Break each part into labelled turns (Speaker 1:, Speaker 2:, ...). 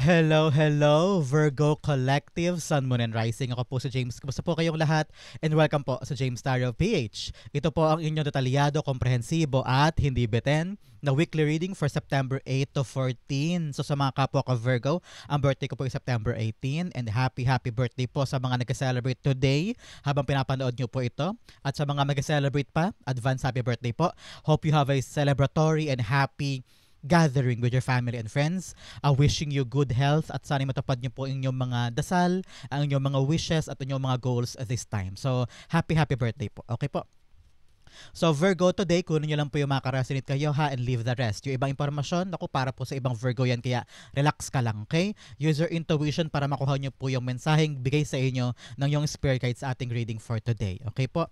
Speaker 1: Hello, hello, Virgo Collective, Sun, Moon, and Rising. Ako po si James. Kumusta po kayong lahat? And welcome po sa James Tarot PH. Ito po ang inyong detalyado, komprehensibo at hindi beten na weekly reading for September 8 to 14. So sa mga kapwa ko Virgo, ang birthday ko po ay September 18 and happy birthday po sa mga nag-celebrate today habang pinapanood nyo po ito. At sa mga mag-celebrate pa, advance happy birthday po. Hope you have a celebratory and happy gathering with your family and friends. Wishing you good health at sana matupad niyo po inyong mga dasal, ang inyong mga wishes at inyong mga goals at this time. So, happy birthday po. Okay po. So, Virgo today, kunin nyo lang po yung mga karasinit kayo ha and leave the rest. Yung ibang impormasyon, naku, para po sa ibang Virgo yan, kaya relax ka lang, okay? Use your intuition para makuha nyo po yung mensaheng bigay sa inyo ng yung spirit guide sa ating reading for today. Okay po?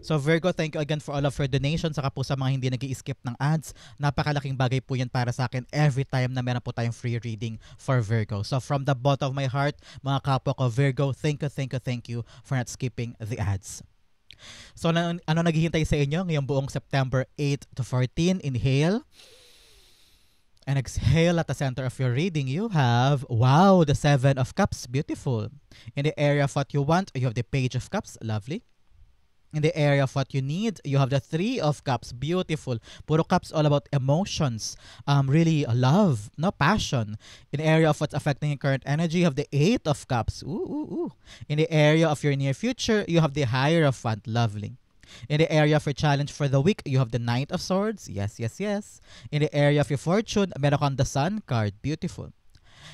Speaker 1: So Virgo, thank you again for all of your donations saka po sa mga hindi nag-i-skip ng ads. Napakalaking bagay po yan para sa akin every time na meron po tayong free reading for Virgo. So from the bottom of my heart, mga kapwa ko Virgo, thank you for not skipping the ads. So ano naghihintay sa inyo ngayong buong September 8 to 14? Inhale. And exhale at the center of your reading. You have, wow, the 7 of Cups. Beautiful. In the area of what you want, you have the Page of Cups. Lovely. In the area of what you need, you have the 3 of Cups. Beautiful. Puro cups all about emotions. Really love, no passion. In the area of what's affecting your current energy, you have the 8 of Cups. Ooh. In the area of your near future, you have the Hierophant. Lovely. In the area of your challenge for the week, you have the Knight of Swords. Yes. In the area of your fortune, meron kang the Sun card. Beautiful.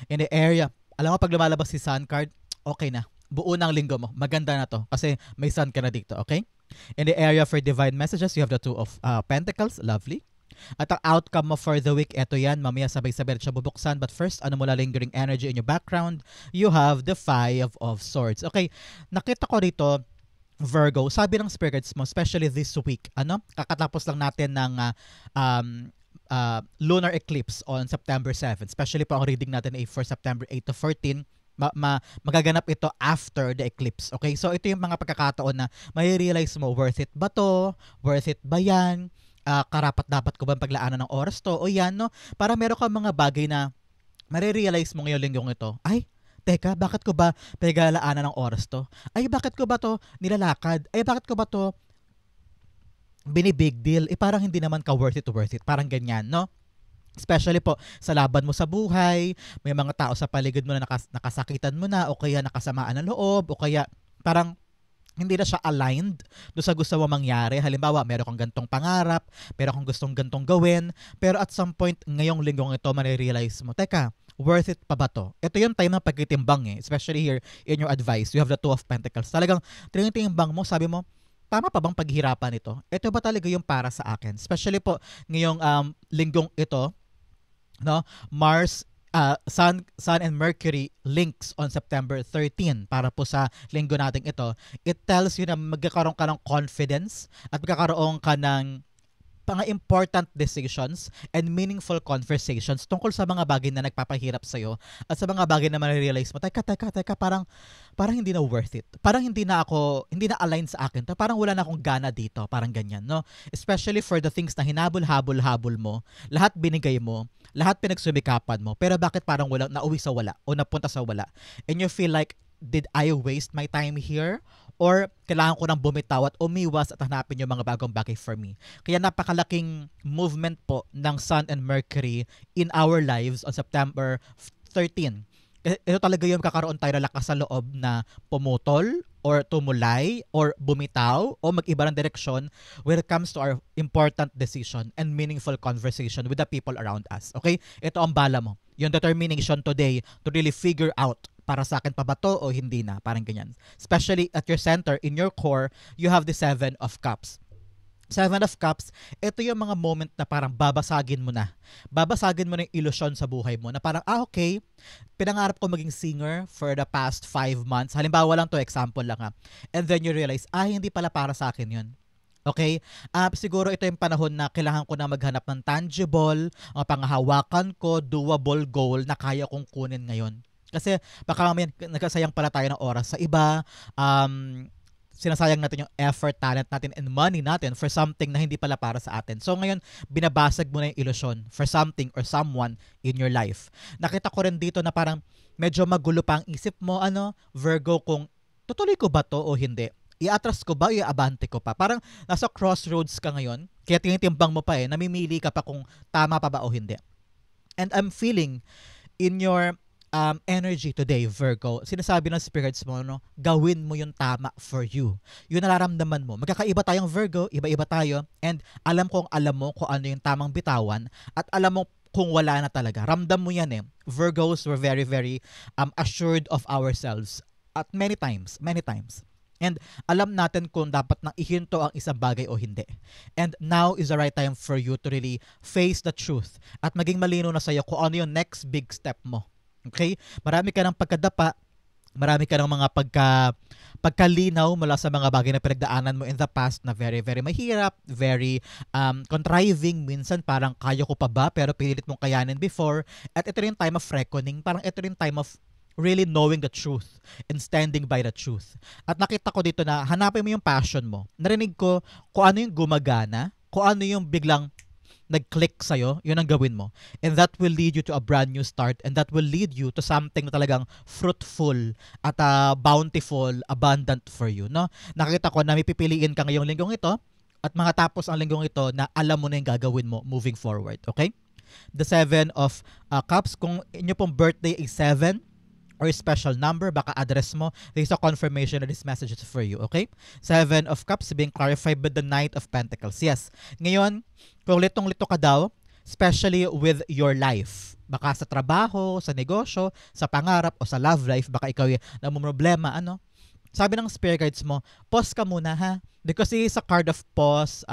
Speaker 1: In the area, alam mo pag lumalabas si Sun card, okay na. Buo ng linggo mo. Maganda na to kasi may sun ka na dito, okay? In the area for divine messages, you have the 2 of Pentacles. Lovely. At ang outcome mo for the week, eto yan. Mamaya sabay-sabay siya bubuksan. But first, ano mula lingering energy in your background? You have the 5 of Swords. Okay, nakita ko dito, Virgo, sabi ng spirits mo, especially this week, kakatapos lang natin ng lunar eclipse on September 7. Especially po ang reading natin ay for September 8 to 14. Magaganap ito after the eclipse. Okay? So, ito yung mga pagkakataon na may-realize mo, worth it ba to? Worth it ba yan? Karapat-dapat ko ba paglaanan ng oras to? O yan, no? Para meron ka mga bagay na may-realize mo ngayong linggong ito. Ay, teka, bakit ko ba paglalaanan ng oras to? Ay, bakit ko ba to nilalakad? Ay, bakit ko ba to binibig deal? Parang hindi naman ka worth it. Parang ganyan, no? Especially po sa laban mo sa buhay, may mga tao sa paligid mo na nakasakitan mo na o kaya nakasamaan ng loob o kaya parang hindi na siya aligned do sa gusto mo mangyari. Halimbawa, meron kang gantong pangarap, meron kang gustong gantong gawin, pero at some point ngayong linggong ito, marirealize mo, teka, worth it pa ba to? Ito yung time ng pagkitimbang especially here in your advice. You have the 2 of Pentacles. Talagang tinitimbang mo, sabi mo, tama pa bang paghihirapan ito? Ito ba talaga yung para sa akin? Especially po ngayong linggong ito, no? Mars, Sun and Mercury links on September 13 para po sa linggo nating ito. It tells you na magkakaroon ka ng confidence at magkakaroon ka ng mga important decisions and meaningful conversations tungkol sa mga bagay na nagpapahirap sa'yo at sa mga bagay na ma-realize mo, teka, parang hindi na worth it. Parang hindi na align sa akin. Parang wala na akong gana dito. Parang ganyan, no? Especially for the things na hinabol-habol mo, lahat binigay mo, lahat pinagsumikapan mo, pero bakit parang wala, nauwi sa wala o napunta sa wala? And you feel like, did I waste my time here? Or kailangan ko nang bumitaw at umiwas at hanapin yung mga bagong bagay for me. Kaya napakalaking movement po ng Sun and Mercury in our lives on September 13. Ito talaga yung kakaroon tayo ng lakas sa loob na pumutol or tumulay or bumitaw o mag-iba ng direksyon when it comes to our important decision and meaningful conversation with the people around us. Okay? Ito ang bala mo. Yung determination today to really figure out para sa akin pa ba to o hindi na, parang ganyan. Especially at your center, in your core, you have the 7 of Cups. 7 of Cups, ito yung mga moment na parang babasagin mo na. Babasagin mo na yung ilusyon sa buhay mo na parang, okay, pinangarap ko maging singer for the past 5 months. Halimbawa lang to, example lang And then you realize, hindi pala para sa akin yun. Okay? Siguro ito yung panahon na kailangan ko na maghanap ng tangible, panghahawakan ko, doable goal na kaya kong kunin ngayon. Kasi baka mamaya nagkasayang pala tayo ng oras sa iba, sinasayang natin yung effort, talent natin, and money natin for something na hindi pala para sa atin. So ngayon, binabasag mo na yung ilusyon for something or someone in your life. Nakita ko rin dito na parang medyo magulo pa ang isip mo, Virgo, kung tutuloy ko ba to o hindi? I-atras ko ba o i-abante ko pa? Parang nasa crossroads ka ngayon, kaya tinitimbang mo pa namimili ka pa kung tama pa ba o hindi. And I'm feeling in your energy today, Virgo, sinasabi ng spirits mo, gawin mo yung tama for you. Yung nararamdaman mo. Magkakaiba tayong Virgo, iba-iba tayo, and alam mo kung ano yung tamang bitawan, at alam mo kung wala na talaga. Ramdam mo yan Virgos were very, very assured of ourselves at many times. And alam natin kung dapat nang ihinto ang isang bagay o hindi. And now is the right time for you to really face the truth at maging malino na sa'yo kung ano yung next big step mo. Okay? Marami ka ng pagkadapa, marami ka ng mga pagkalinaw mula sa mga bagay na pinagdaanan mo in the past na very, very mahirap, very contriving. Minsan parang kaya ko pa ba pero pinilit mong kayanin before. At ito rin time of reckoning. Parang ito rin time of really knowing the truth and standing by the truth. At nakita ko dito na hanapin mo yung passion mo. Narinig ko kung ano yung gumagana, kung ano yung biglang nag-click sa'yo, yun ang gawin mo. And that will lead you to a brand new start, and that will lead you to something na talagang fruitful at bountiful, abundant for you. No? Nakita ko na may pipiliin ka ngayong linggong ito at mga tapos ang linggong ito na alam mo na yung gagawin mo moving forward. Okay? The 7 of Cups, kung inyo pong birthday is 7, or special number, baka address mo, there is a confirmation that this message is for you, okay? 7 of Cups being clarified by the Knight of Pentacles. Yes. Ngayon, kung litong-lito ka daw, especially with your life, baka sa trabaho, sa negosyo, sa pangarap, o sa love life, baka ikaw yung namumroblema, sabi ng spirit guides mo, pause ka muna ha. Because it's a card of pause,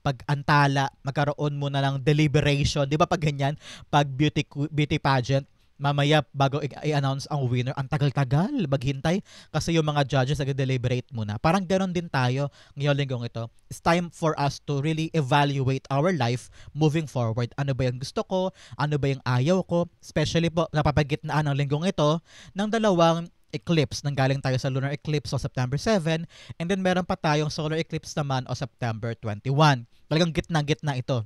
Speaker 1: pag-antala, magkaroon muna ng deliberation. Di ba pag ganyan? Pag beauty pageant, mamaya bago i-announce ang winner, ang tagal-tagal maghintay kasi yung mga judges nag-deliberate muna. Parang ganoon din tayo ngayong linggong ito. It's time for us to really evaluate our life moving forward. Ano ba yung gusto ko? Ano ba yung ayaw ko? Especially po, napapagitnaan ng linggong ito ng dalawang eclipse. Nanggaling tayo sa lunar eclipse o September 7, and then meron pa tayong solar eclipse naman o September 21. Talagang gitna-gitna ito.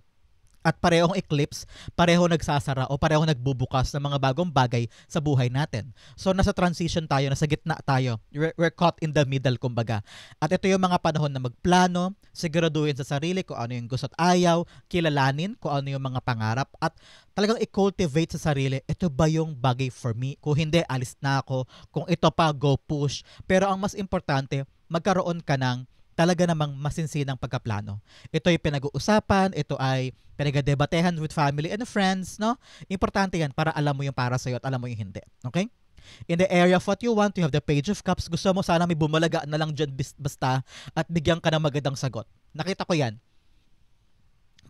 Speaker 1: At parehong eclipse, pareho nagsasara o pareho nagbubukas ng mga bagong bagay sa buhay natin. So nasa transition tayo, nasa gitna tayo. We're caught in the middle, kumbaga. At ito yung mga panahon na magplano, siguraduhin sa sarili kung ano yung gusto at ayaw, kilalanin kung ano yung mga pangarap, at talagang i-cultivate sa sarili, ito ba yung bagay for me? Kung hindi, alis na ako. Kung ito pa, go push. Pero ang mas importante, magkaroon ka ng talaga namang masinsinang pagkaplano. Ito ay pinag-uusapan, ito ay pinag-debatehan with family and friends, no? Importante yan para alam mo yung para sa'yo at alam mo yung hindi. Okay? In the area of what you want, you have the Page of Cups. Gusto mo sana may bumalaga na lang dyan basta at bigyan ka ng magandang sagot. Nakita ko yan.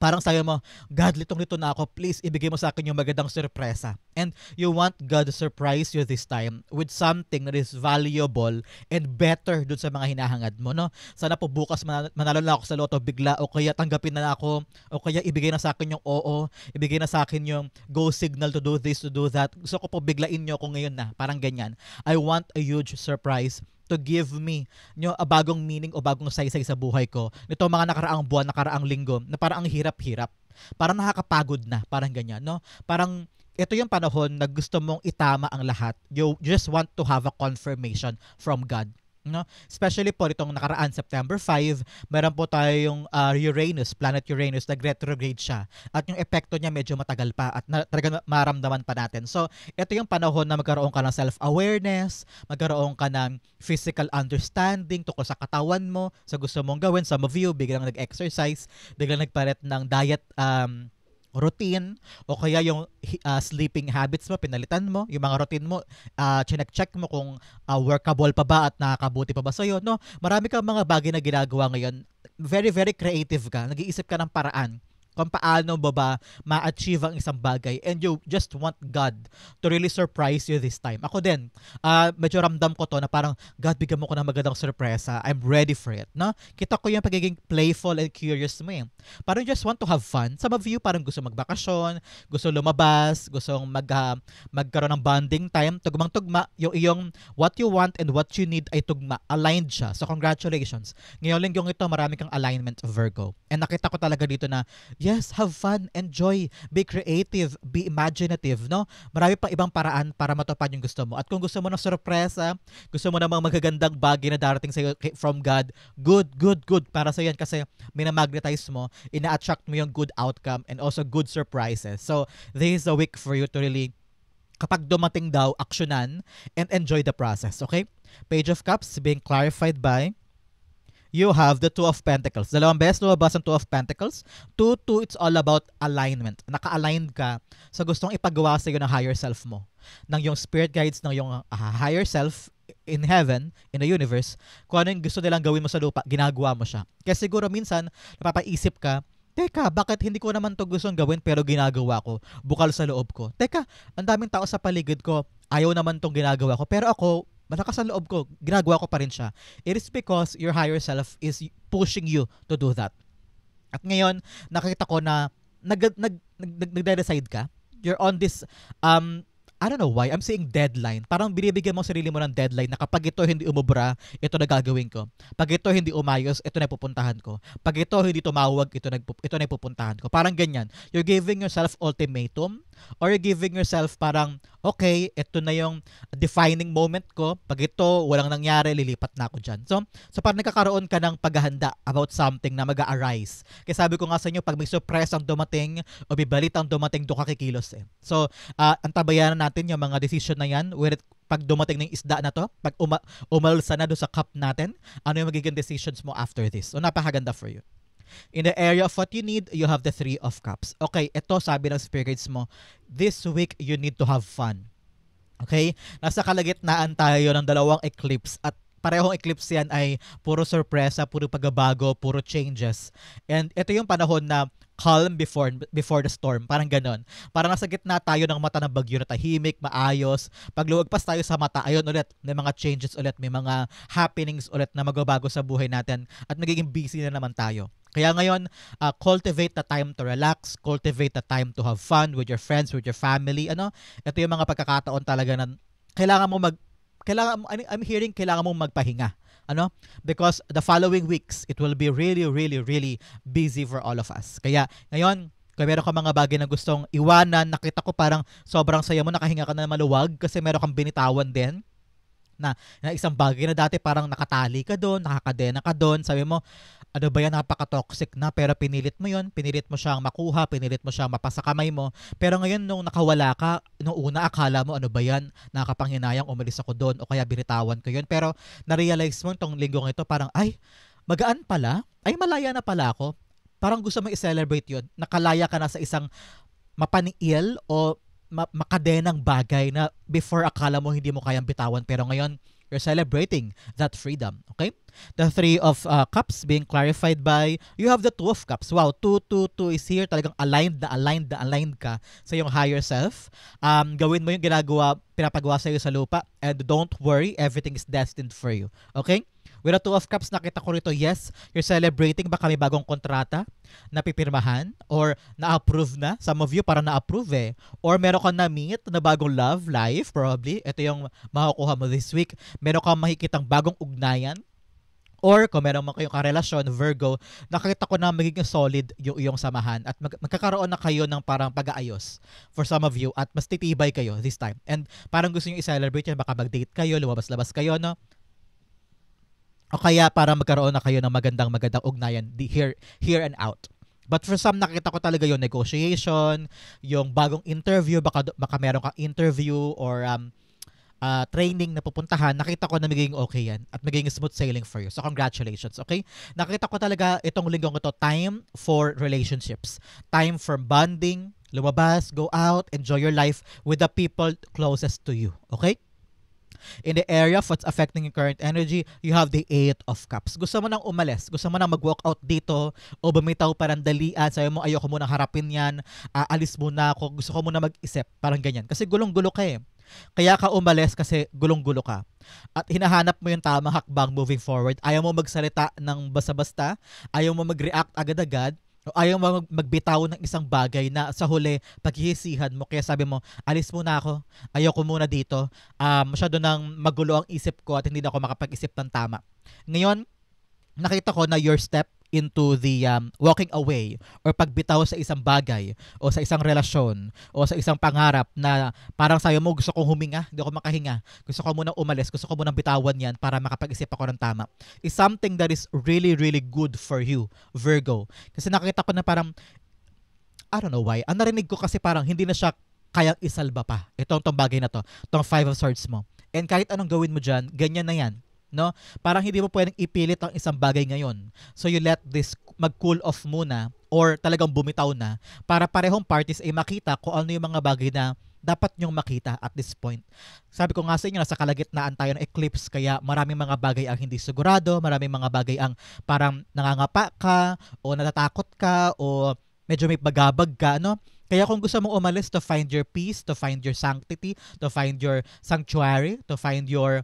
Speaker 1: Parang sabi mo, God, litong-lito na ako. Please, ibigay mo sa akin yung magandang sorpresa. And you want God to surprise you this time with something that is valuable and better dun sa mga hinahangad mo, no? Sana po bukas manalo na ako sa loto bigla, o kaya tanggapin na ako, o kaya ibigay na sa akin yung oo, ibigay na sa akin yung go signal to do this, to do that. Gusto ko po biglain nyo ako ngayon na. Parang ganyan. I want a huge surprise to give me a bagong meaning o bagong saysay sa buhay ko. Nito mga nakaraang buwan, nakaraang linggo, na parang ang hirap-hirap. Parang nakakapagod na, parang ganyan, no? Parang ito yung panahon na gusto mong itama ang lahat. You just want to have a confirmation from God. No? Especially po itong nakaraan September 5, meron po tayong Uranus, planet Uranus, nag-retrograde siya. At yung epekto niya medyo matagal pa at talaga maramdaman pa natin. So, ito yung panahon na magkaroon ka ng self-awareness, magkaroon ka ng physical understanding tungkol sa katawan mo, sa gusto mong gawin. Some of you, biglang nag-exercise, biglang nagpalit ng diet routine, o kaya yung sleeping habits mo, pinalitan mo, yung mga routine mo, check mo kung workable pa ba at nakakabuti pa ba sa'yo, no? Marami kang mga bagay na ginagawa ngayon. Very, very creative ka. Nag-iisip ka ng paraan kung paano ba ma-achieve ang isang bagay, and you just want God to really surprise you this time. Ako din, medyo ramdam ko to na parang, God, bigyan mo ko ng magandang sorpresa. I'm ready for it. No? Kita ko yung pagiging playful and curious mo eh. Parang you just want to have fun. Some of you parang gusto magbakasyon, gusto lumabas, gusto magkaroon ng bonding time, tugmang-tugma, yung iyong what you want and what you need ay tugma. Aligned siya. So congratulations. Ngayong linggong ito, marami kang alignment, Virgo. And nakita ko talaga dito na, yes, have fun, enjoy, be creative, be imaginative, no? Marami pang ibang paraan para matupad yung gusto mo. At kung gusto mo ng sorpresa, gusto mo ng mga magagandang bagay na darating sa'yo from God, good para sa'yo yan kasi minamagnetize mo, ina-attract mo yung good outcome and also good surprises. So, this is a week for you to really, kapag dumating daw, aksyonan and enjoy the process, okay? Page of Cups being clarified by you have the Two of Pentacles. Dalawang beses lumabas ang Two of Pentacles. 2, it's all about alignment. Naka-aligned ka sa gustong ipagawa sa iyo ng higher self mo. Ng yung spirit guides, ng yung higher self in heaven, in the universe. Kung ano yung gusto nilang gawin mo sa lupa, ginagawa mo siya. Kaya siguro minsan, napapaisip ka, teka, bakit hindi ko naman to gustong gawin pero ginagawa ko? Bukal sa loob ko. Teka, ang daming tao sa paligid ko, ayaw naman tong ginagawa ko. Pero ako, malakas ang loob ko, ginagawa ko pa rin siya. It is because your higher self is pushing you to do that. At ngayon, nakita ko na nagde-decide ka. You're on this, I don't know why, I'm saying deadline. Parang binibigyan mo sarili mo ng deadline na kapag ito hindi umubra, ito na gagawin ko. Pag ito hindi umayos, ito na pupuntahan ko. Pag ito hindi tumawag, ito na pupuntahan ko. Parang ganyan. You're giving yourself ultimatum, or you're giving yourself parang, okay, ito na yung defining moment ko. Pag ito, walang nangyari, lilipat na ako dyan. So parang nagkakaroon ka ng paghahanda about something na mag-a-arise. Kaya sabi ko nga sa inyo, pag may surprise ang dumating, o bibalit ang dumating, doon ka kikilos eh. So, antabayanan natin yung mga decision na yan, pag dumating ng isda na to, pag umalsa na doon sa cup natin, ano yung magiging decisions mo after this. So, napakaganda for you. In the area of what you need, you have the 3 of Cups. Okay, ito sabi ng spirit guides mo, this week you need to have fun. Okay? Nasa kalagitnaan tayo ng dalawang eclipse at parehong eclipse yan ay puro sorpresa, puro pagbabago, puro changes. And ito yung panahon na calm before the storm. Parang ganon. Parang nasa gitna tayo ng mata ng bagyo na tahimik, maayos. Pag luwagpas tayo sa mata, ayun ulit, may mga changes ulit, may mga happenings ulit na magbabago sa buhay natin at magiging busy na naman tayo. Kaya ngayon, cultivate the time to relax, cultivate the time to have fun with your friends, with your family. Ito yung mga pagkakataon talaga na I'm hearing kailangan mong magpahinga. Because the following weeks, it will be really, really, really busy for all of us. Kaya ngayon, kung meron ka mga bagay na gustong iwanan, nakita ko parang sobrang saya mo, nakahinga ka na maluwag kasi meron kang binitawan din na isang bagay na dati parang nakatali ka doon, nakakadena ka doon, sabi mo, ano ba yan, napaka-toxic na, pero pinilit mo yun, pinilit mo siyang makuha, pinilit mo siyang mapasa kamay mo, pero ngayon nung nakawala ka, nung una akala mo, ano ba yan, nakakapanghinayang, umalis ako doon, o kaya binitawan ko yun, pero na-realize mo itong linggong ito, parang, ay, magaan pala, ay malaya na pala ako, parang gusto mo i-celebrate yun, nakalaya ka na sa isang mapaniil o makadenang bagay na before akala mo hindi mo kayang bitawan, pero ngayon, you're celebrating that freedom. Okay? The 3 of Cups being clarified by, you have the 2 of Cups. Wow, 2 is here. Talagang aligned ka sa iyong higher self. Gawin mo yung pinapagawa sa iyo sa lupa, and don't worry, everything is destined for you. Okay? With the 2 of Cups, nakita ko rito, yes, you're celebrating, baka may bagong kontrata na pipirmahan or na-approve na. Some of you parang na-approve eh. Or meron kang na-meet na bagong love life, probably. Ito yung makukuha mo this week. Meron kang makikitang bagong ugnayan. Or kung meron mo kayong karelasyon, Virgo, nakita ko na magiging solid yung iyong samahan at magkakaroon na kayo ng parang pag-aayos for some of you at mas titibay kayo this time. And parang gusto nyo i-celebrate yan, baka mag-date kayo, lumabas-labas kayo, no? O kaya para magkaroon na kayo ng magandang ugnayan here and out. But for some, nakita ko talaga yung negotiation, yung bagong interview, baka meron kang interview or training na pupuntahan, nakita ko na magiging okay yan at magiging smooth sailing for you. So congratulations, okay? Nakita ko talaga itong linggong ito, time for relationships. Time for bonding, lumabas, go out, enjoy your life with the people closest to you, okay? In the area of what's affecting your current energy, you have the Eight of Cups. Gusto mo nang umalis, gusto mo nang mag-walk out dito, o bumitaw parang dalian, sabi mo ayoko muna harapin yan, alis muna ako, gusto ko muna mag-isip, parang ganyan. Kasi gulong-gulo ka eh. Kaya ka umalis kasi gulong-gulo ka. At hinahanap mo yung tamang hakbang moving forward. Ayaw mo magsalita ng basta-basta, ayaw mo mag-react agad-agad, o ayaw mo magbitaw ng isang bagay na sa huli paghihisihan mo. Kaya sabi mo, alis muna ako, ayoko muna dito, masyado nang magulo ang isip ko at hindi na ako makapag-isip ng tama. Ngayon, nakita ko na your step into the walking away or pagbitaw sa isang bagay o sa isang relasyon o sa isang pangarap na parang sayo mo gusto kong huminga, hindi ako makahinga, gusto ko muna umalis, gusto ko muna bitawan yan para makapag-isip ako ng tama, is something that is really really good for you, Virgo. Kasi nakita ko na parang, I don't know why, ang narinig ko kasi parang hindi na siya kayang isalba pa itong bagay na to, itong Five of Swords mo. And kahit anong gawin mo dyan, ganyan na yan. No? Parang hindi mo pwedeng ipilit ang isang bagay ngayon. So you let this mag-cool off muna or talagang bumitaw na para parehong parties ay makita kung ano yung mga bagay na dapat nyong makita at this point. Sabi ko nga sa inyo, nasa kalagitnaan tayo ng eclipse, kaya maraming mga bagay ang hindi sigurado, maraming mga bagay ang parang nangangapa ka o natatakot ka o medyo may bagabag ka, no? Kaya kung gusto mong umalis to find your peace, to find your sanctity, to find your sanctuary, to find your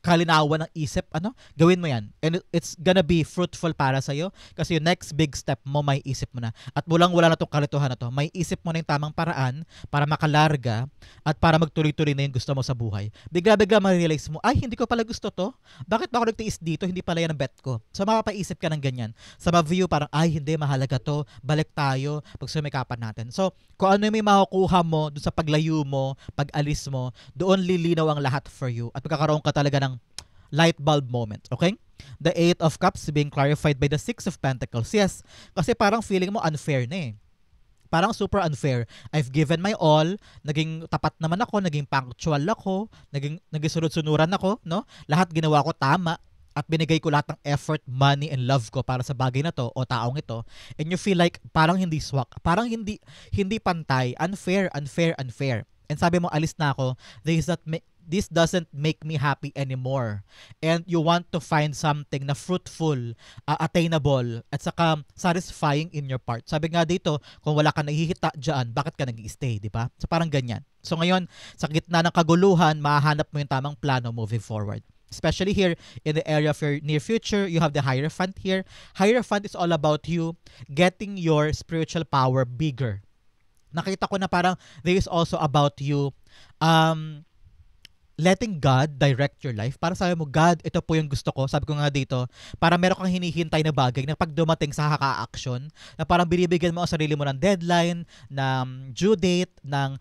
Speaker 1: kalinawan ng isip, gawin mo yan. And it's gonna be fruitful para sa'yo kasi yung next big step mo, may isip mo na. At wala na tong kalituhan na to. May isip mo na yung tamang paraan para makalarga at para magtuloy-tuloy na yung gusto mo sa buhay. Bigla-bigla ma-realize mo, ay, hindi ko pala gusto to. Bakit ba ako nagtiis dito? Hindi pala yan ang bet ko. So, mapapaisip ka ng ganyan. Sa ma-view, parang, ay, hindi, mahalaga to. Balik tayo pag sumikapan natin. So, kung ano yung may makukuha mo doon sa paglayo mo, pag-alis mo, doon lilinaw ang lahat for you. At magkakaroon ka talaga ng light bulb moment, okay? The Eight of Cups being clarified by the Six of Pentacles. Yes, kasi parang feeling mo unfair na eh. Parang super unfair. I've given my all, naging tapat naman ako, naging punctual ako, naging sunod-sunuran ako, no? Lahat ginawa ko tama at binigay ko lahat ng effort, money, and love ko para sa bagay na to o taong ito. And you feel like parang hindi swak, parang hindi pantay, unfair. And sabi mo, alis na ako, this doesn't make me happy anymore. And you want to find something na fruitful, attainable, at saka satisfying in your part. Sabi nga dito, kung wala ka nahihita dyan, bakit ka nag-i-stay, di ba? So parang ganyan. So ngayon, sa gitna ng kaguluhan, mahahanap mo yung tamang plano moving forward. Especially here in the area of your near future, you have the Hierophant here. Hierophant is all about you getting your spiritual power bigger. Nakita ko na parang there is also about you letting God direct your life. Para sabi mo, God, ito po yung gusto ko. Sabi ko nga dito, para meron kang hinihintay na bagay na pag dumating sa haka-action, na parang binibigyan mo ang sarili mo ng deadline, ng due date, ng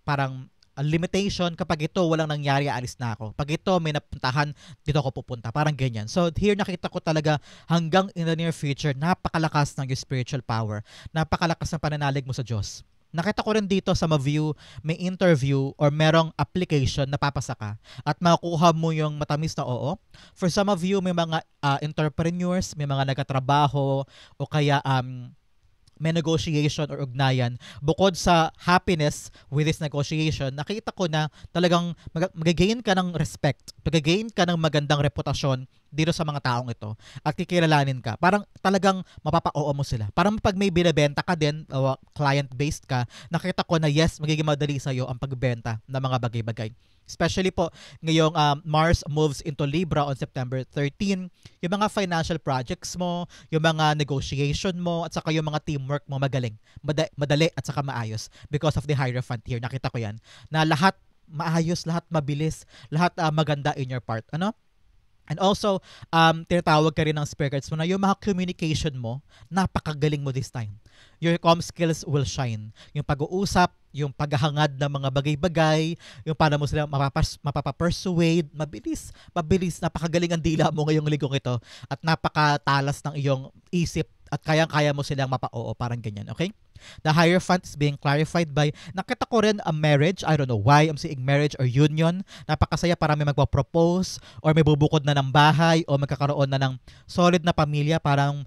Speaker 1: parang limitation. Kapag ito walang nangyari, alis na ako. Pag ito may napuntahan, dito ako pupunta. Parang ganyan. So here nakita ko talaga hanggang in the near future, napakalakas ng your spiritual power. Napakalakas ng pananalig mo sa Diyos. Nakita ko rin dito sa ma-view, may interview or merong application na papasa ka at makukuha mo yung matamis na oo. For some of you, may mga entrepreneurs, may mga nagkatrabaho o kaya may negotiation or ugnayan. Bukod sa happiness with this negotiation, nakita ko na talagang mag-gain ka ng respect, mag-gain ka ng magandang reputasyon dito sa mga taong ito at kikilalanin ka. Parang talagang mapapa-oo mo sila. Parang pag may binibenta ka din, client-based ka, nakita ko na yes, magiging madali sa'yo ang pagbenta ng mga bagay-bagay. Especially po, ngayong Mars moves into Libra on September 13, yung mga financial projects mo, yung mga negotiation mo, at saka yung mga teamwork mo magaling, madali at saka maayos because of the Hierophant here. Nakita ko yan, na lahat maayos, lahat mabilis, lahat maganda in your part. And also, tinatawag ka rin ng spirit guides mo na yung mga communication mo, napakagaling mo this time. Your comm skills will shine. Yung pag-uusap, yung paghahangad ng mga bagay-bagay, yung paano mo sila mapapersuade, mabilis, napakagaling ang dila mo ngayong linggong ito at napakatalas ng iyong isip at kayang-kaya mo silang mapa-oo, parang ganyan, okay? The Hierophant is being clarified by, nakita ko rin a marriage, I don't know why I'm seeing marriage or union, napakasaya, para may magpa-propose or may bubukod na ng bahay o magkakaroon na ng solid na pamilya, parang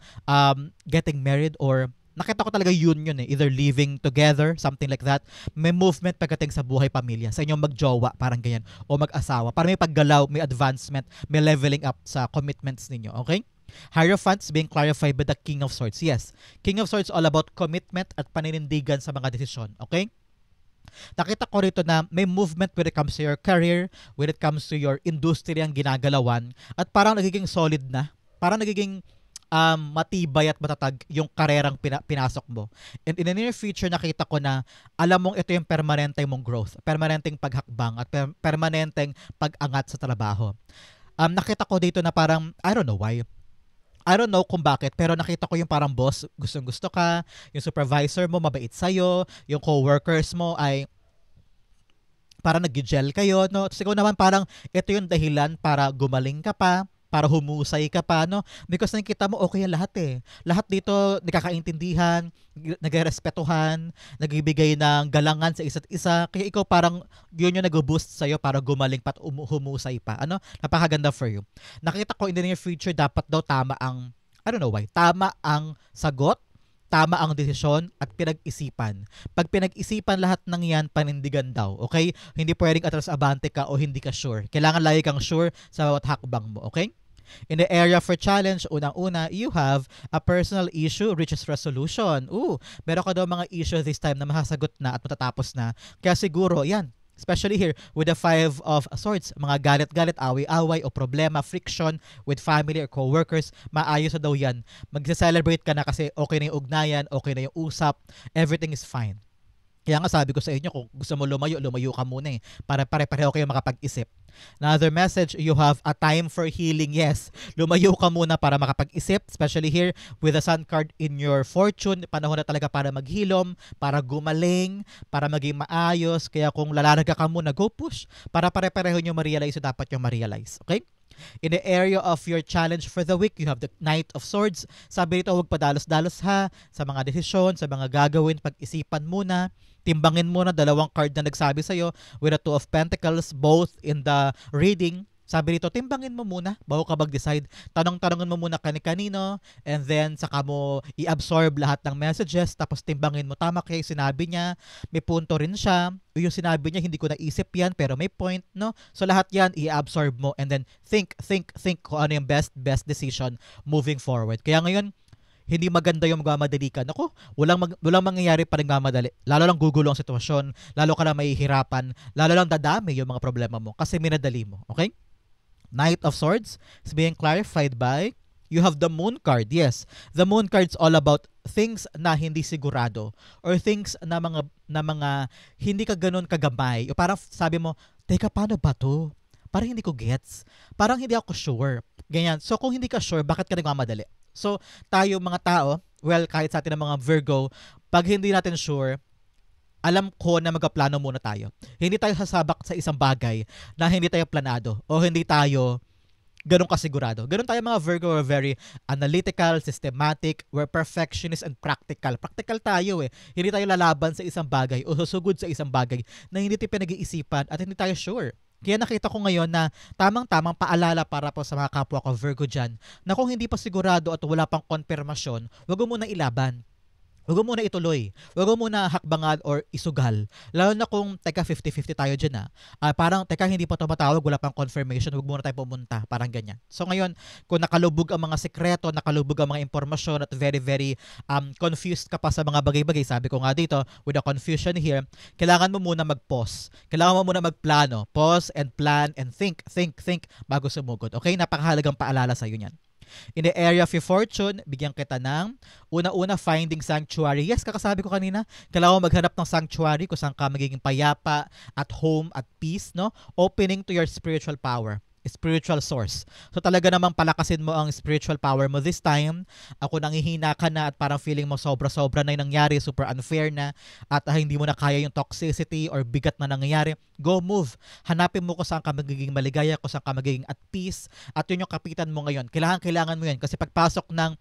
Speaker 1: getting married or nakita ko talaga union eh. Either living together, something like that. May movement pagdating sa buhay pamilya. Sa inyong magjowa, parang ganyan. O mag-asawa. Para may paggalaw, may advancement, may leveling up sa commitments ninyo. Okay? Hierophants being clarified by the King of Swords. Yes. King of Swords all about commitment at paninindigan sa mga desisyon. Okay? Nakita ko rito na may movement when it comes to your career, when it comes to your industry ang ginagalawan, at parang nagiging solid na. Parang nagiging matibay at matatag yung karerang pinasok mo. And in the near future, nakita ko na alam mong ito yung permanente mong growth, permanenteng paghakbang at permanenteng pag-angat sa trabaho. Nakita ko dito na parang, I don't know why, I don't know kung bakit, pero nakita ko yung parang boss, gustong-gusto ka, yung supervisor mo mabait sa'yo, yung co-workers mo ay parang nag-gel kayo, no? Tapos ikaw naman parang ito yung dahilan para gumaling ka pa, para humusay ka pa, no? Because nakikita mo okay ang lahat eh. Lahat dito nagkakaintindihan, nagrespetuhan, nagbibigay ng galangan sa isa't isa. Kaya ikaw parang yun yung nag-boost sa'yo para gumaling pa at humusay pa. Ano? Napakaganda for you. Nakita ko in the near future dapat daw tama ang, I don't know why, tama ang sagot, tama ang desisyon at pinag-isipan. Pag pinag-isipan lahat ng yan, panindigan daw. Okay? Hindi pwedeng atras-abante ka o hindi ka sure. Kailangan lagi kang sure sa bawat hakbang mo. Okay? In the area for challenge, unang-una, you have a personal issue reaches resolution. Meron ka daw mga issue this time na masasagot na at matatapos na. Kaya siguro, yan, especially here with the Five of Swords, mga galit-galit, away-away o problema, friction with family or co-workers, maayos na daw yan. Mag-celebrate ka na kasi okay na yung ugnayan, okay na yung usap, everything is fine. Kaya nga sabi ko sa inyo, kung gusto mo lumayo ka muna eh. Para pare-pareho kayo makapag-isip. Another message, you have a time for healing. Yes, lumayo ka muna para makapag-isip, especially here with the Sun card in your fortune. Panahon na talaga para maghilom, para gumaling, para maging maayos. Kaya kung lalarga ka muna, go push. Para pare-pareho nyo ma-realize yung dapat nyo ma-realize. Okay? In the area of your challenge for the week, you have the Knight of Swords. Sabi nito, huwag padalos-dalos ha sa mga desisyon, sa mga gagawin, pag-isipan muna. Timbangin muna dalawang card na nagsabi sa'yo with the Two of Pentacles, both in the reading. Sabi nito, timbangin mo muna bago ka mag-decide. Tanong-tanongin mo muna kani-kanino and then saka mo i-absorb lahat ng messages tapos timbangin mo, tama kaya yung sinabi niya, may punto rin siya, yung sinabi niya hindi ko naisip yan pero may point, no? So lahat yan i-absorb mo and then think kung ano yung best decision moving forward. Kaya ngayon, hindi maganda yung magmamadali ka. Naku, walang mangyayari pa nagmamadali. Lalo lang gugulo ang sitwasyon, lalo ka lang mahihirapan, lalo lang dadami yung mga problema mo kasi minadali mo. Okay? Knight of Swords is being clarified by you have the Moon card. Yes, the Moon card is all about things na hindi sigurado or things na mga hindi ka ganun kagamay. O parang sabi mo, teka, paano ba to? Parang hindi ko gets. Parang hindi ako sure. Ganyan. So kung hindi ka sure, bakit ka nagmamadali? So tayo mga tao, well, kahit sa atin ng mga Virgo, pag hindi natin sure, alam ko na magpaplano muna tayo. Hindi tayo sasabak sa isang bagay na hindi tayo planado o hindi tayo ganun kasigurado. Ganun tayo mga Virgo, we're very analytical, systematic, we're perfectionist and practical. Practical tayo eh. Hindi tayo lalaban sa isang bagay o susugod sa isang bagay na hindi tayo pinag-iisipan at hindi tayo sure. Kaya nakita ko ngayon na tamang-tamang paalala para po sa mga kapwa ko Virgo dyan na kung hindi pa sigurado at wala pang konfirmasyon, wag mo muna ilaban. Huwag mo muna ituloy. Huwag mo muna hakbangan or isugal. Lalo na kung, teka, 50-50 tayo dyan parang, teka, hindi pa tumatawag, wala pang confirmation, huwag muna tayo pumunta. Parang ganyan. So ngayon, kung nakalubog ang mga sekreto, nakalubog ang mga impormasyon at very confused ka pa sa mga bagay-bagay, sabi ko nga dito, with the confusion here, kailangan mo muna mag-pause. Kailangan mo muna magplano. Pause and plan and think bago sumugod. Okay? Napakahalagang paalala sa'yo yan. In the area of your fortune, bigyan kita ng una-una finding sanctuary. Yes, kakasabi ko kanina, kailangan mo maghanap ng sanctuary kung saan ka magiging payapa, at home, at peace, no? Opening to your spiritual power, spiritual source. So talaga namang palakasin mo ang spiritual power mo this time. Ako nangihina ka na at parang feeling mo sobra-sobra na yung nangyari, super unfair na at hindi mo na kaya yung toxicity or bigat na nangyayari. Go move. Hanapin mo kung saan ka magiging maligaya, kung saan ka magiging at peace at yun yung kapitan mo ngayon. Kailangan mo yan kasi pagpasok ng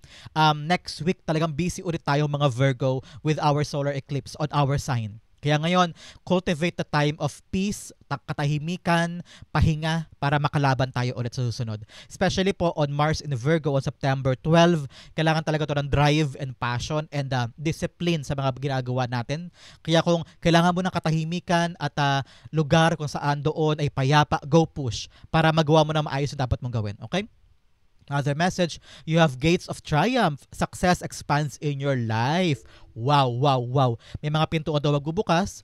Speaker 1: next week talagang busy ulit tayo mga Virgo with our solar eclipse on our sign. Kaya ngayon, cultivate the time of peace, katahimikan, pahinga para makalaban tayo ulit sa susunod. Especially po on Mars in Virgo on September 12, kailangan talaga to ng drive and passion and discipline sa mga ginagawa natin. Kaya kung kailangan mo ng katahimikan at lugar kung saan doon ay payapa, go push para magawa mo na maayos yung dapat mong gawin. Okay? Another message, you have gates of triumph. Success expands in your life. Wow, wow, wow. May mga pintuan daw magbubukas.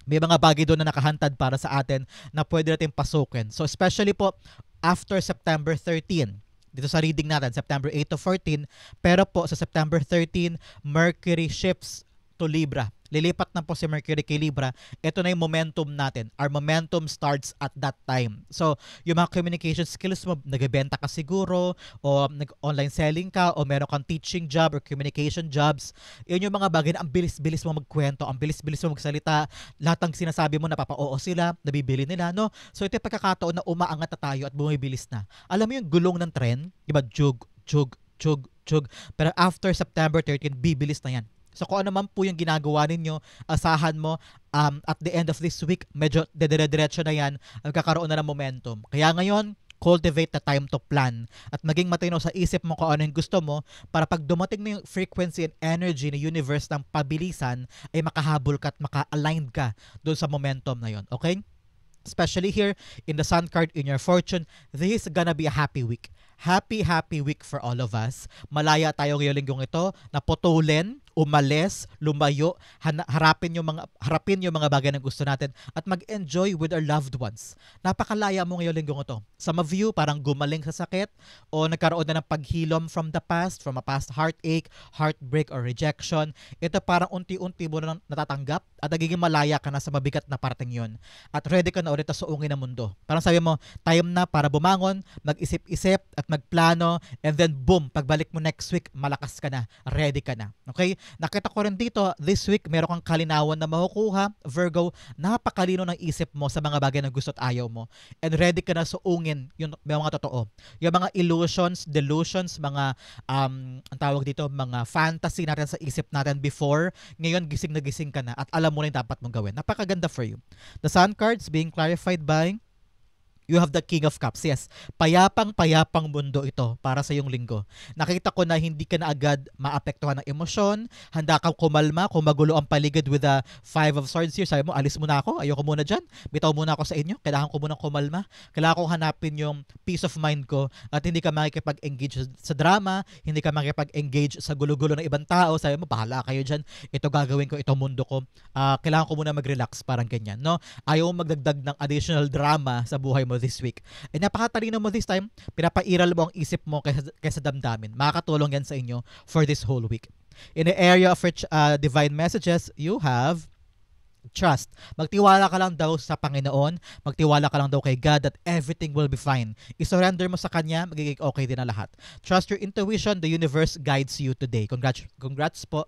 Speaker 1: May mga bagay doon na nakahantad para sa atin na pwede natin pasukin. So especially po after September 13, dito sa reading natin, September 8 to 14, pero po sa September 13, Mercury shifts to Libra. Lilipat na po si Mercury kay Libra. Ito na yung momentum natin. Our momentum starts at that time. So, yung mga communication skills mo, nagbebenta ka siguro, o nag-online selling ka, o meron kang teaching job or communication jobs. Yun yung mga bagay na ang bilis-bilis mo magkwento, ang bilis-bilis mo magsalita. Lahat ng sinasabi mo, napapa-oo sila, nabibili nila, no? So, ito yung pagkakataon na umaangat na tayo at bumibilis na. Alam mo yung gulong ng tren? Diba? Jug, jug, jug, jug. Pero after September 13, bibilis na yan. So kung ano man po yung ginagawa ninyo, asahan mo at the end of this week, medyo dedire-diretso na yan, magkakaroon na ng momentum. Kaya ngayon, cultivate the time to plan at maging matino sa isip mo kung ano yung gusto mo para pag dumating na yung frequency and energy ng universe ng pabilisan, ay makahabol ka at maka-aligned ka doon sa momentum na yon. Okay? Especially here in the Sun card in your fortune, this is gonna be a happy week. Happy week for all of us. Malaya tayo ngayong linggong ito na putulin, umalis, lumayo, harapin yung mga bagay na gusto natin at mag-enjoy with our loved ones. Napakalaya mo ngayong linggong ito. Some of you parang gumaling sa sakit o nagkaroon na ng paghilom from the past, from a past heartache, heartbreak or rejection. Ito parang unti-unti mo na natatanggap at nagiging malaya ka na sa mabigat na parting yun. At ready ka na ulit sa suungin ng mundo. Parang sabi mo, time na para bumangon, mag-isip-isip at magplano, and then boom, pagbalik mo next week, malakas ka na, ready ka na. Okay? Nakita ko rin dito, this week, meron kang kalinawan na makukuha, Virgo, napakalino ng isip mo sa mga bagay na gusto at ayaw mo. And ready ka na suungin yung mga totoo. Yung mga illusions, delusions, mga, ang tawag dito, mga fantasy natin sa isip natin before, ngayon gising na gising ka na at alam mo na yung dapat mong gawin. Napakaganda for you. The Sun cards being clarified by you have the King of Cups. Yes, payapang mundo ito para sa iyong linggo. Nakita ko na hindi ka na agad maapektuhan ng emosyon, handa kang kumalma kung magulo ang paligid with the Five of Swords here. Sabi mo, alis muna ako, ayoko muna dyan, bitaw muna ako sa inyo, kailangan ko muna kumalma, kailangan kong hanapin yung peace of mind ko at hindi ka makikipag-engage sa drama, hindi ka makikipag-engage sa gulo-gulo ng ibang tao. Sabi mo, bahala kayo dyan, ito gagawin ko, ito mundo ko, kailangan ko muna mag-relax, parang ganyan, no? Ayaw magdagdag ng additional drama sa buhay mo this week. And napakatalino mo this time, pinapairal mo ang isip mo kaysa damdamin. Makakatulong yan sa inyo for this whole week. In the area of divine messages, you have trust. Magtiwala ka lang daw sa Panginoon, magtiwala ka lang daw kay God that everything will be fine. I-surrender mo sa Kanya, magiging okay din na lahat. Trust your intuition, the universe guides you today. Congrats po.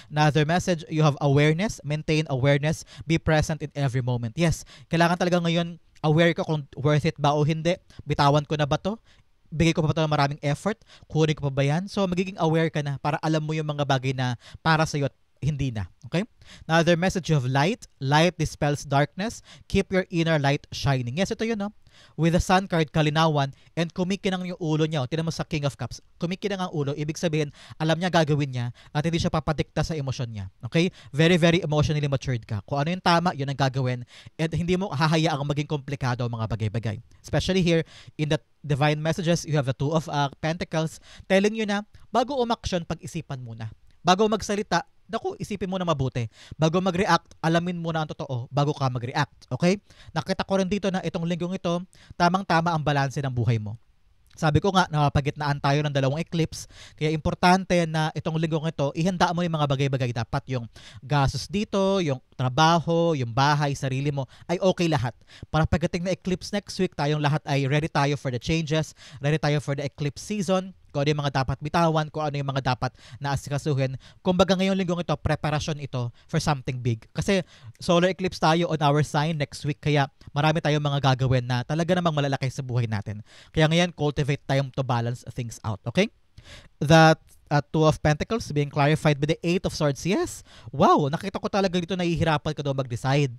Speaker 1: Another message, you have awareness, maintain awareness, be present in every moment. Yes, kailangan talaga ngayon aware ka kung worth it ba o hindi. Bitawan ko na ba to? Bigay ko pa ba ito ng maraming effort? Kunin ko pa ba yan? So magiging aware ka na para alam mo yung mga bagay na para sa'yo at hindi na. Okay? Another message of light. Light dispels darkness. Keep your inner light shining. Yes, ito yun, no? With the Sun card, kalinawan, and kumikinang yung ulo niya. Tinan mo sa King of Cups. Kumikinang ang ulo. Ibig sabihin, alam niya gagawin niya at hindi siya papadikta sa emosyon niya. Okay? Very, very emotionally matured ka. Kung ano yung tama, yun ang gagawin. And hindi mo hahayaang maging komplikado ang mga bagay-bagay. Especially here, in the divine messages, you have the Two of Pentacles telling you na, bago umaksyon, pag-isipan muna. Bago magsalita, isipin mo na mabuti. Bago mag-react, alamin mo na ang totoo bago ka mag-react. Okay? Nakita ko rin dito na itong linggong ito, tamang-tama ang balanse ng buhay mo. Sabi ko nga, napapagitnaan tayo ng dalawang eclipse, kaya importante na itong linggong ito, ihanda mo yung mga bagay-bagay. Dapat yung gastos dito, yung trabaho, yung bahay, sarili mo, ay okay lahat. Para pagdating na eclipse next week, tayong lahat ay ready tayo for the changes, ready tayo for the eclipse season, kung ano yung mga dapat bitawan, kung ano yung mga dapat naasikasuhin. Kumbaga ngayong linggong ito, preparasyon ito for something big. Kasi solar eclipse tayo on our sign next week, kaya marami tayong mga gagawin na talaga namang malalaki sa buhay natin. Kaya ngayon, cultivate time to balance things out. Okay? That Two of Pentacles being clarified by the Eight of Swords. Yes. Wow, nakita ko talaga dito nahihirapan ka daw mag-decide.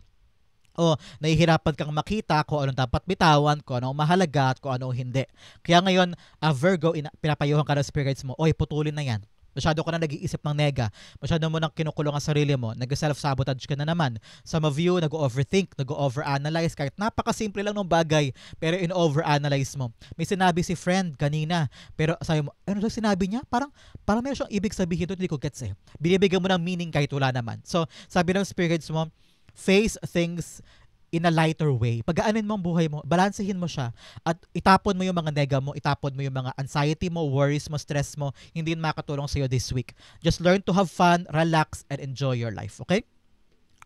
Speaker 1: O nahihirapan kang makita kung anong dapat bitawan, kung anong mahalaga at kung anong hindi. Kaya ngayon, Virgo, pinapayuhan ka ng spirits mo, oy, putulin na yan. Masyado ka na nag-iisip ng nega. Masyado mo nang kinukulong ang sarili mo. Nag-self-sabotage ka na naman. Some of you, nag-overthink, nag-overanalyze. Kahit napakasimple lang ng bagay, pero in-overanalyze mo. May sinabi si friend kanina, pero sabi mo, ano daw sinabi niya? Parang meron siyang ibig sabihin doon, hindi ko gets eh. Binibigyan mo ng meaning kahit wala naman. So, sabi ng spirits mo, face things in a lighter way. Pagaanin mo ang buhay mo, balansehin mo siya at itapon mo yung mga nega mo, itapon mo yung mga anxiety mo, worries mo, stress mo, hindi yun makatulong sa'yo this week. Just learn to have fun, relax, and enjoy your life, okay?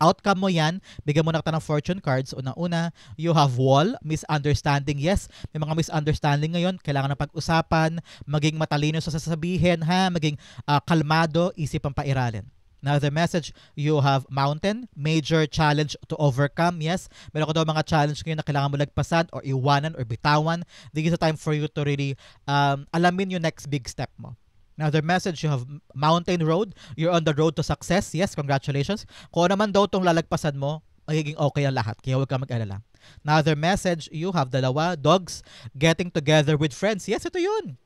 Speaker 1: Outcome mo yan, bigyan mo na kita ng fortune cards. Una-una, you have wall, misunderstanding. Yes, may mga misunderstanding ngayon, kailangan na pag-usapan, maging matalino sa sasabihin, maging kalmado, isip ang pairalin. Now, the message, you have mountain, major challenge to overcome. Yes, meron ko daw mga challenge ngayon na kailangan mo lagpasan or iwanan or bitawan. This is the time for you to really alamin yung next big step mo. Now, the message, you have mountain road. You're on the road to success. Yes, congratulations. Kung naman daw itong lalagpasan mo, magiging okay ang lahat. Kaya huwag ka mag-alala. Now, the message, you have dalawa, dogs, getting together with friends. Yes, ito yun.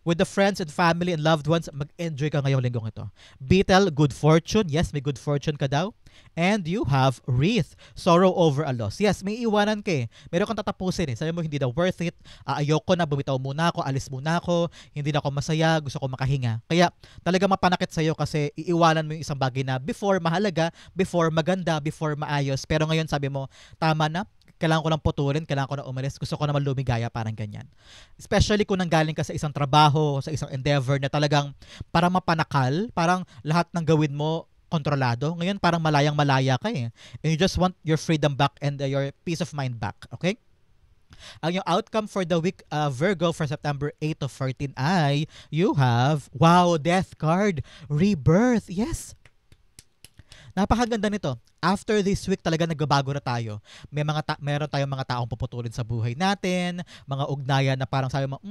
Speaker 1: With the friends and family and loved ones, mag-enjoy ka ngayong linggong ito. Beetle, good fortune. Yes, may good fortune ka daw. And you have wreath, sorrow over a loss. Yes, may iwanan ka eh. Meron kang tatapusin eh. Sabi mo, hindi na worth it. Ayoko na, bumitaw muna ako, alis muna ako. Hindi na ako masaya, gusto ko makahinga. Kaya talaga mapanakit sa'yo kasi iiwanan mo yung isang bagay na before mahalaga, before maganda, before maayos. Pero ngayon sabi mo, tama na. Kailangan ko lang putulin, kailangan ko na umalis, gusto ko naman lumigaya, parang ganyan. Especially kung nanggaling ka sa isang trabaho, sa isang endeavor na talagang parang mapanakal, parang lahat ng gawin mo kontrolado. Ngayon parang malayang-malaya ka eh. And you just want your freedom back and your peace of mind back. Okay? Ang yung outcome for the week, Virgo, for September 8 to 14 ay, you have, wow, death card, rebirth. Yes. Napakaganda nito. After this week talaga nagbabago na tayo. Meron tayong mga taong puputulin sa buhay natin, mga ugnayan na parang sabi mo,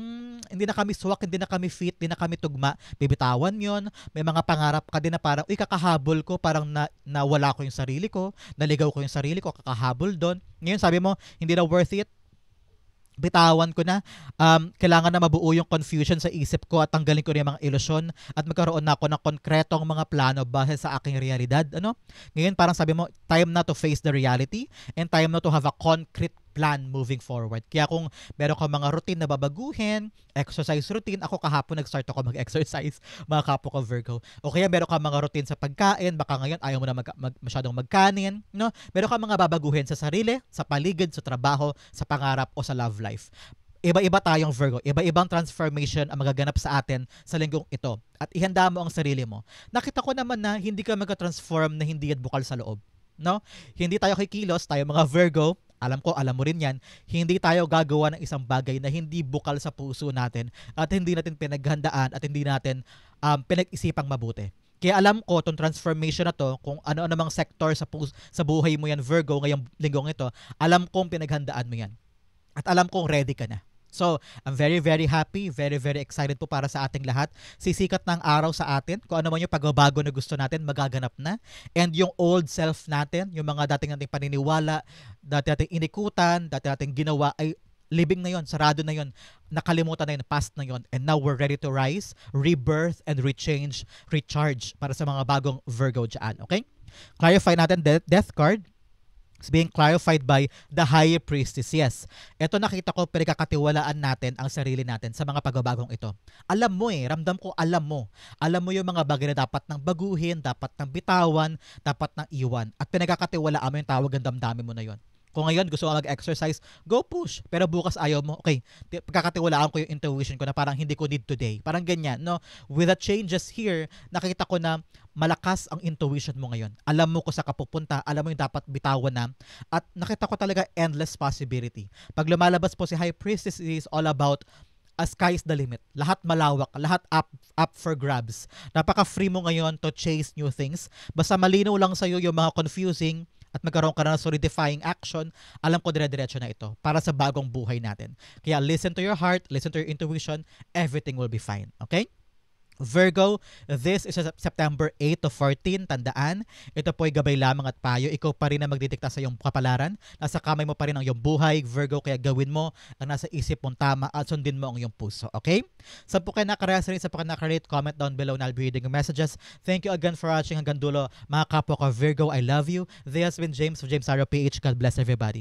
Speaker 1: hindi na kami swak, hindi na kami fit, hindi na kami tugma, bibitawan yon. May mga pangarap ka din na parang, kakahabol ko, parang nawala ko yung sarili ko, naligaw ko yung sarili ko, kakahabol doon. Ngayon sabi mo, hindi na worth it, bitawan ko na, kailangan na mabuo yung confusion sa isip ko at tanggalin ko na yung mga ilusyon at magkaroon na ako ng konkretong mga plano base sa aking realidad. Ngayon parang sabi mo, time na to face the reality and time na to have a concrete plan moving forward. Kaya kung meron ka mga routine na babaguhin, exercise routine, ako kahapon nag-start ako mag-exercise, mga kapo ko Virgo. O kaya meron ka mga routine sa pagkain, baka ngayon ayaw mo na masyadong magkanin, no? Meron ka mga babaguhin sa sarili, sa paligid, sa trabaho, sa pangarap o sa love life. Iba-iba tayong Virgo, iba-ibang transformation ang magaganap sa atin sa linggong ito. At ihanda mo ang sarili mo. Nakita ko naman na hindi ka magka-transform na hindi yan bukal sa loob. No? Hindi tayo kikilos, tayo mga Virgo, alam ko, alam mo rin yan, hindi tayo gagawa ng isang bagay na hindi bukal sa puso natin at hindi natin pinaghandaan at hindi natin pinag-isipang mabuti. Kaya alam ko, itong transformation na to, kung ano namang sector sa buhay mo yan, Virgo, ngayong linggong ito, alam kong pinaghandaan mo yan. At alam kong ready ka na. So, I'm very, very happy, very, very excited po para sa ating lahat. Sisikat ng araw sa atin. Kung ano man yung pagbabago na gusto natin, magaganap na. And yung old self natin, yung mga dating nating paniniwala, dati nating inikutan, dati nating ginawa, ay living na yon, sarado na yon, nakalimutan na yon, past na yon. And now we're ready to rise, rebirth, and rechange, recharge para sa mga bagong Virgo dyan. Okay? Clarify natin death card. It's being clarified by the High Priestess. Yes, ito nakita ko, pinagkakatiwalaan natin ang sarili natin sa mga pagbabagong ito. Alam mo ramdam ko alam mo. Alam mo yung mga bagay na dapat nang baguhin, dapat nang bitawan, dapat nang iwan. At pinagkakatiwalaan mo yung tawag ng damdamin mo na yon. Kung ngayon gusto mo mag-exercise, go push. Pero bukas ayaw mo, okay, pagkakatiwalaan ko yung intuition ko na parang hindi ko need today. Parang ganyan, no? With the changes here, nakita ko na malakas ang intuition mo ngayon. Alam mo kung saan ka pupunta, alam mo yung dapat bitawan na. At nakita ko talaga endless possibility. Pag lumalabas po si High Priestess, is all about sky's the limit. Lahat malawak, lahat up for grabs. Napaka-free mo ngayon to chase new things. Basta malinaw lang sa'yo yung mga confusing at magkaroon ka na ng solidifying action, alam ko dire-diretso na ito para sa bagong buhay natin. Kaya listen to your heart, listen to your intuition, everything will be fine. Okay? Virgo, this is September 8 to 14. Tandaan, ito po ay gabay lamang at payo. Ikaw pa rin na magdidikta sa iyong kapalaran. Nasa kamay mo pa rin ang iyong buhay, Virgo, kaya gawin mo ang nasa isip mong tama at sundin mo ang iyong puso. Okay? Sa po kayo nakaresonate, sa po kayo nakarate, comment down below and I'll be reading your messages. Thank you again for watching hanggang dulo. Mga kapwa ko, Virgo, I love you. This has been James of James Arrow PH. God bless everybody.